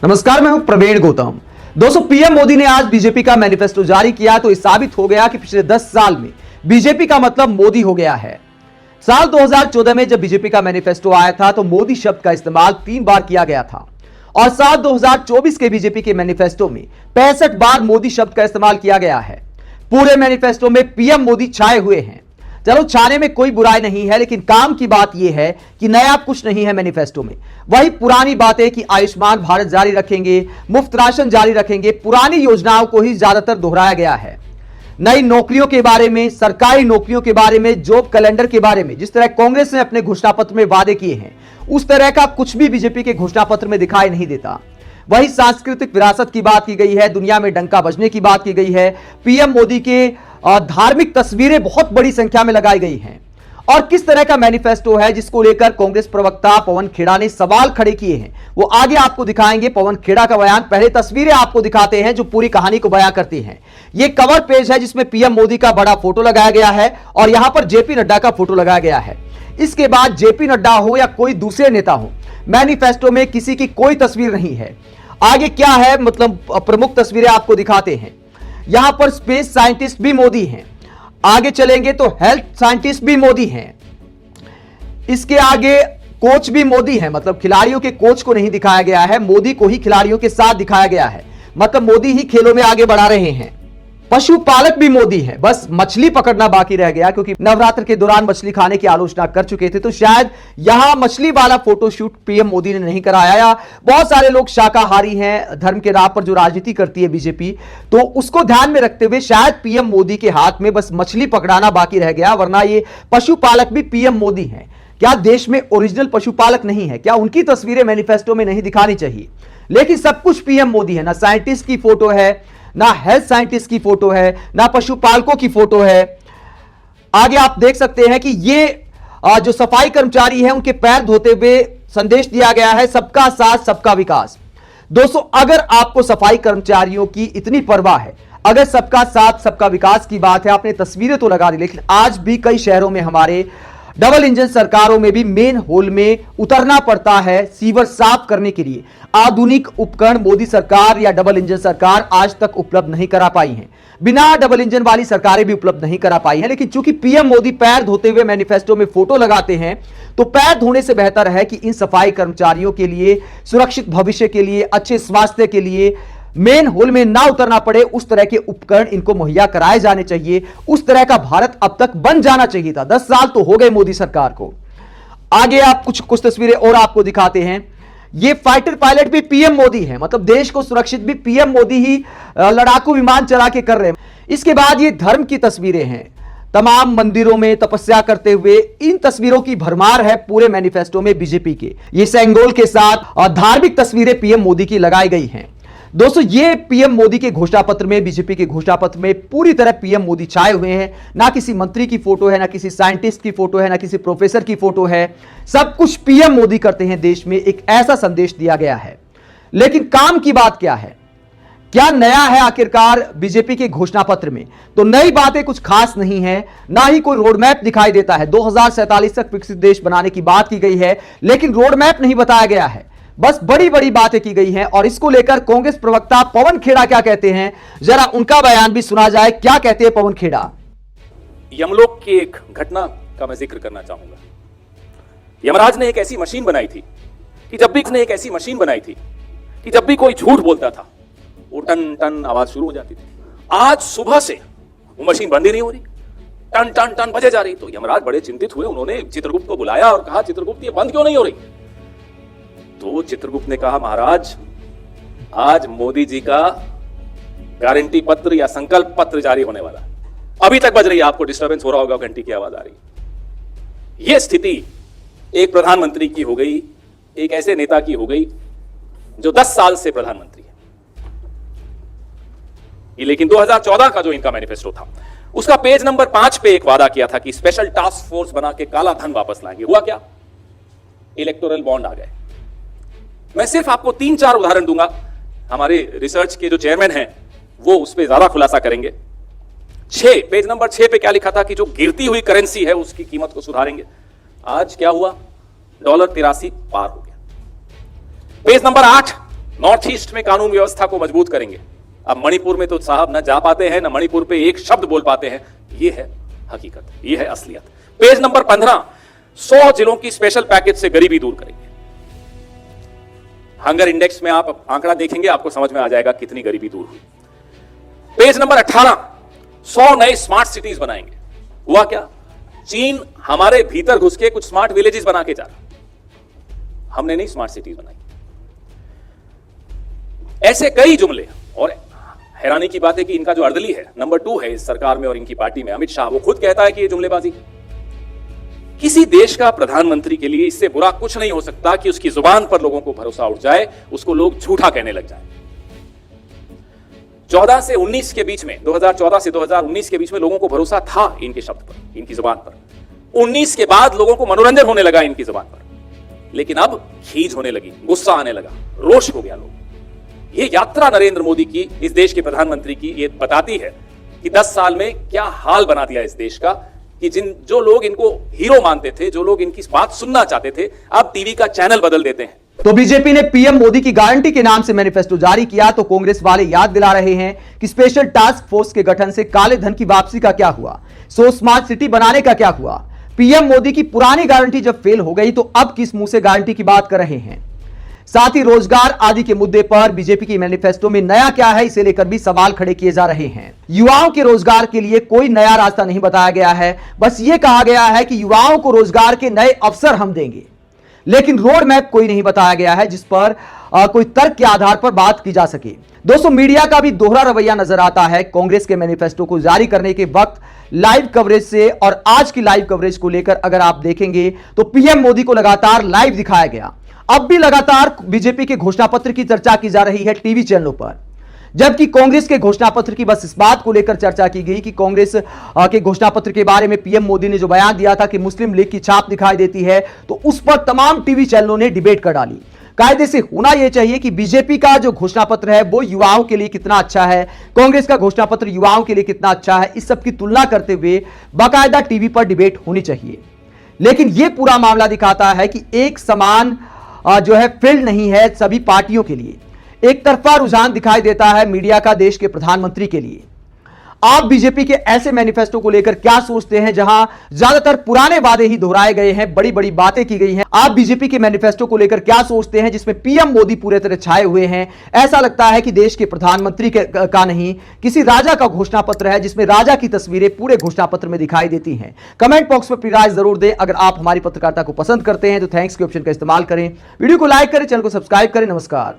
नमस्कार, मैं हूं प्रवीण गौतम। दोस्तों, पीएम मोदी ने आज बीजेपी का मैनिफेस्टो जारी किया तो यह साबित हो गया कि पिछले 10 साल में बीजेपी का मतलब मोदी हो गया है। साल 2014 में जब बीजेपी का मैनिफेस्टो आया था तो मोदी शब्द का इस्तेमाल 3 बार किया गया था और साल 2024 के बीजेपी के मैनिफेस्टो में 65 बार मोदी शब्द का इस्तेमाल किया गया है। पूरे मैनिफेस्टो में पीएम मोदी छाए हुए हैं। चलो, छाने में कोई बुराई नहीं है, लेकिन काम की बात यह है कि नया कुछ नहीं है मैनिफेस्टो में। वही पुरानी बातें कि आयुष्मान भारत जारी रखेंगे, मुफ्त राशन जारी रखेंगे, पुरानी योजनाओं को ही ज्यादातर दोहराया गया है। नई नौकरियों के बारे में, सरकारी नौकरियों के बारे में, जॉब कैलेंडर के बारे में जिस तरह कांग्रेस ने अपने घोषणा पत्र में वादे किए हैं, उस तरह का कुछ भी बीजेपी के घोषणा पत्र में दिखाई नहीं देता। वही सांस्कृतिक विरासत की बात की गई है, दुनिया में डंका बजने की बात की गई है। पीएम मोदी के धार्मिक तस्वीरें बहुत बड़ी संख्या में लगाई गई हैं। और किस तरह का मैनिफेस्टो है जिसको लेकर कांग्रेस प्रवक्ता पवन खेड़ा ने सवाल खड़े किए हैं, वो आगे आपको दिखाएंगे। पवन खेड़ा का बयान, पहले तस्वीरें आपको दिखाते हैं जो पूरी कहानी को बयां करती हैं। ये कवर पेज है जिसमें पीएम मोदी का बड़ा फोटो लगाया गया है और यहां पर जेपी नड्डा का फोटो लगाया गया है। इसके बाद जेपी नड्डा हो या कोई दूसरे नेता हो, मैनिफेस्टो में किसी की कोई तस्वीर नहीं है। आगे क्या है, मतलब प्रमुख तस्वीरें आपको दिखाते हैं। यहां पर स्पेस साइंटिस्ट भी मोदी हैं। आगे चलेंगे तो हेल्थ साइंटिस्ट भी मोदी हैं। इसके आगे कोच भी मोदी हैं, मतलब खिलाड़ियों के कोच को नहीं दिखाया गया है, मोदी को ही खिलाड़ियों के साथ दिखाया गया है, मतलब मोदी ही खेलों में आगे बढ़ा रहे हैं। पशुपालक भी मोदी है, बस मछली पकड़ना बाकी रह गया, क्योंकि नवरात्र के दौरान मछली खाने की आलोचना कर चुके थे, तो शायद यहां मछली वाला फोटोशूट पीएम मोदी ने नहीं कराया। या बहुत सारे लोग शाकाहारी हैं, धर्म के नाम पर जो राजनीति करती है बीजेपी, तो उसको ध्यान में रखते हुए शायद पीएम मोदी के हाथ में बस मछली पकड़ाना बाकी रह गया, वरना ये पशुपालक भी पीएम मोदी हैं। क्या देश में ओरिजिनल पशुपालक नहीं है? क्या उनकी तस्वीरें मैनिफेस्टो में नहीं दिखानी चाहिए? लेकिन सब कुछ पीएम मोदी है। ना साइंटिस्ट की फोटो है, ना हेल्थ साइंटिस्ट की फोटो है, ना पशुपालकों की फोटो है। आगे आप देख सकते हैं कि ये जो सफाई कर्मचारी हैं उनके पैर धोते हुए संदेश दिया गया है, सबका साथ सबका विकास। दोस्तों, अगर आपको सफाई कर्मचारियों की इतनी परवाह है, अगर सबका साथ सबका विकास की बात है, आपने तस्वीरें तो लगा दी, लेकिन आज भी कई शहरों में, हमारे डबल इंजन सरकारों में भी मेन होल में उतरना पड़ता है सीवर साफ करने के लिए। आधुनिक उपकरण मोदी सरकार या डबल इंजन सरकार आज तक उपलब्ध नहीं करा पाई हैं। बिना डबल इंजन वाली सरकारें भी उपलब्ध नहीं करा पाई हैं। लेकिन चूंकि पीएम मोदी पैर धोते हुए मैनिफेस्टो में फोटो लगाते हैं, तो पैर धोने से बेहतर है कि इन सफाई कर्मचारियों के लिए, सुरक्षित भविष्य के लिए, अच्छे स्वास्थ्य के लिए मेन होल में ना उतरना पड़े, उस तरह के उपकरण इनको मुहैया कराए जाने चाहिए। उस तरह का भारत अब तक बन जाना चाहिए था। 10 साल तो हो गए मोदी सरकार को। आगे आप कुछ तस्वीरें और आपको दिखाते हैं। ये फाइटर पायलट भी पीएम मोदी है, मतलब देश को सुरक्षित भी पीएम मोदी ही लड़ाकू विमान चला के कर रहे हैं। इसके बाद ये धर्म की तस्वीरें हैं, तमाम मंदिरों में तपस्या करते हुए। इन तस्वीरों की भरमार है पूरे मैनिफेस्टो में बीजेपी के। ये सेंगोल के साथ धार्मिक तस्वीरें पीएम मोदी की लगाई गई हैं। दोस्तों, ये पीएम मोदी के घोषणा पत्र में, बीजेपी के घोषणा पत्र में पूरी तरह पीएम मोदी छाए हुए हैं। ना किसी मंत्री की फोटो है, ना किसी साइंटिस्ट की फोटो है, ना किसी प्रोफेसर की फोटो है। सब कुछ पीएम मोदी करते हैं देश में, एक ऐसा संदेश दिया गया है। लेकिन काम की बात क्या है? क्या नया है आखिरकार बीजेपी के घोषणा पत्र में? तो नई बातें कुछ खास नहीं है, ना ही कोई रोडमैप दिखाई देता है। 2047 तक विकसित देश बनाने की बात की गई है, लेकिन रोडमैप नहीं बताया गया है। बस बड़ी बड़ी बातें की गई हैं। और इसको लेकर कांग्रेस प्रवक्ता पवन खेड़ा क्या कहते हैं, जरा उनका बयान भी सुना जाए। क्या कहते हैं पवन खेड़ा? यमलोक की एक घटना का मैं जिक्र करना चाहूंगा। यमराज ने एक ऐसी मशीन बनाई थी कि जब भी कोई झूठ बोलता था, वो टन टन आवाज शुरू हो जाती थी। आज सुबह से वो मशीन बंद ही नहीं हो रही, टन टन टन बजे जा रही। तो यमराज बड़े चिंतित हुए। उन्होंने चित्रगुप्त को बुलाया और कहा, चित्रगुप्त, ये बंद क्यों नहीं हो रही? तो चित्रगुप्त ने कहा, महाराज, आज मोदी जी का गारंटी पत्र या संकल्प पत्र जारी होने वाला है। अभी तक बज रही है, आपको डिस्टर्बेंस हो रहा होगा, घंटी की आवाज आ रही है। यह स्थिति एक प्रधानमंत्री की हो गई, एक ऐसे नेता की हो गई जो 10 साल से प्रधानमंत्री है। लेकिन 2014 का जो इनका मैनिफेस्टो था, उसका पेज नंबर 5 पे एक वादा किया था कि स्पेशल टास्क फोर्स बना के काला धन वापस लाएंगे। हुआ क्या? इलेक्टोरल बॉन्ड आ गए। मैं सिर्फ आपको 3-4 उदाहरण दूंगा। हमारे रिसर्च के जो चेयरमैन हैं वो उस पर ज्यादा खुलासा करेंगे। पेज नंबर 6 पे क्या लिखा था कि जो गिरती हुई करेंसी है उसकी कीमत को सुधारेंगे। आज क्या हुआ? $83 पार हो गया। पेज नंबर 8 नॉर्थ ईस्ट में कानून व्यवस्था को मजबूत करेंगे। अब मणिपुर में तो साहब न जा पाते हैं, न मणिपुर पे एक शब्द बोल पाते हैं। ये है हकीकत, ये है असलियत। पेज नंबर 15, 100 जिलों की स्पेशल पैकेज से गरीबी दूर करेंगे। हंगर इंडेक्स में आप आंकड़ा देखेंगे, आपको समझ में आ जाएगा कितनी गरीबी दूर हुई। पेज नंबर 18, 100 नए स्मार्ट सिटीज बनाएंगे। हुआ क्या? चीन हमारे भीतर घुस के कुछ स्मार्ट विलेजेस बना के जा रहा, हमने नहीं स्मार्ट सिटीज बनाई। ऐसे कई जुमले। और हैरानी की बात है कि इनका जो अर्दली है, नंबर 2 है इस सरकार में और इनकी पार्टी में, अमित शाह, वो खुद कहता है कि ये जुमलेबाजी। किसी देश का प्रधानमंत्री के लिए इससे बुरा कुछ नहीं हो सकता कि उसकी जुबान पर लोगों को भरोसा उठ जाए, उसको लोग झूठा कहने लग जाए। 14 से 19 के बीच में, 2014 से 2019 के बीच में लोगों को भरोसा था इनके शब्द पर, इनकी जुबान पर। 19 के बाद लोगों को मनोरंजन होने लगा इनकी जुबान पर, लेकिन अब खीज होने लगी, गुस्सा आने लगा, रोष हो गया लोग। ये यात्रा नरेंद्र मोदी की, इस देश के प्रधानमंत्री की, ये बताती है कि 10 साल में क्या हाल बना दिया इस देश का, कि जो लोग इनको हीरो मानते थे, जो लोग इनकी बात सुनना चाहते थे, अब टीवी का चैनल बदल देते हैं। तो बीजेपी ने पीएम मोदी की गारंटी के नाम से मैनिफेस्टो जारी किया, तो कांग्रेस वाले याद दिला रहे हैं कि स्पेशल टास्क फोर्स के गठन से काले धन की वापसी का क्या हुआ, सो स्मार्ट सिटी बनाने का क्या हुआ। पीएम मोदी की पुरानी गारंटी जब फेल हो गई तो अब किस मुंह से गारंटी की बात कर रहे हैं। साथ ही रोजगार आदि के मुद्दे पर बीजेपी की मैनिफेस्टो में नया क्या है, इसे लेकर भी सवाल खड़े किए जा रहे हैं। युवाओं के रोजगार के लिए कोई नया रास्ता नहीं बताया गया है, बस यह कहा गया है कि युवाओं को रोजगार के नए अवसर हम देंगे, लेकिन रोड मैप कोई नहीं बताया गया है जिस पर कोई तर्क के आधार पर बात की जा सके। दोस्तों, मीडिया का भी दोहरा रवैया नजर आता है। कांग्रेस के मैनिफेस्टो को जारी करने के वक्त लाइव कवरेज से और आज की लाइव कवरेज को लेकर अगर आप देखेंगे तो पीएम मोदी को लगातार लाइव दिखाया गया। अब भी लगातार बीजेपी के घोषणा पत्र की चर्चा की जा रही है टीवी चैनलों पर, जबकि कांग्रेस के घोषणा पत्र की बस इस बात को लेकर चर्चा की गई कि कांग्रेस के घोषणा पत्र के बारे में पीएम मोदी ने जो बयान दिया था कि मुस्लिम लीग की छाप दिखाई देती है, तो उस पर तमाम टीवी चैनलों ने डिबेट कर डाली। कायदे से होना यह चाहिए कि बीजेपी का जो घोषणा पत्र है वो युवाओं के लिए कितना अच्छा है, कांग्रेस का घोषणा पत्र युवाओं के लिए कितना अच्छा है, इस सब की तुलना करते हुए बाकायदा टीवी पर डिबेट होनी चाहिए। लेकिन यह पूरा मामला दिखाता है कि एक समान जो है फील्ड नहीं है सभी पार्टियों के लिए। एक तरफा रुझान दिखाई देता है मीडिया का देश के प्रधानमंत्री के लिए। आप बीजेपी के ऐसे मैनिफेस्टो को लेकर क्या सोचते हैं जहां ज्यादातर पुराने वादे ही दोहराए गए हैं, बड़ी बड़ी बातें की गई हैं। आप बीजेपी के मैनिफेस्टो को लेकर क्या सोचते हैं जिसमें पीएम मोदी पूरे तरह छाए हुए हैं। ऐसा लगता है कि देश के प्रधानमंत्री का नहीं, किसी राजा का घोषणा पत्र है जिसमें राजा की तस्वीरें पूरे घोषणा पत्र में दिखाई देती हैं। कमेंट बॉक्स में अपनी राय जरूर दें। अगर आप हमारी पत्रकारिता को पसंद करते हैं तो थैंक्स के ऑप्शन का इस्तेमाल करें, वीडियो को लाइक करें, चैनल को सब्सक्राइब करें। नमस्कार।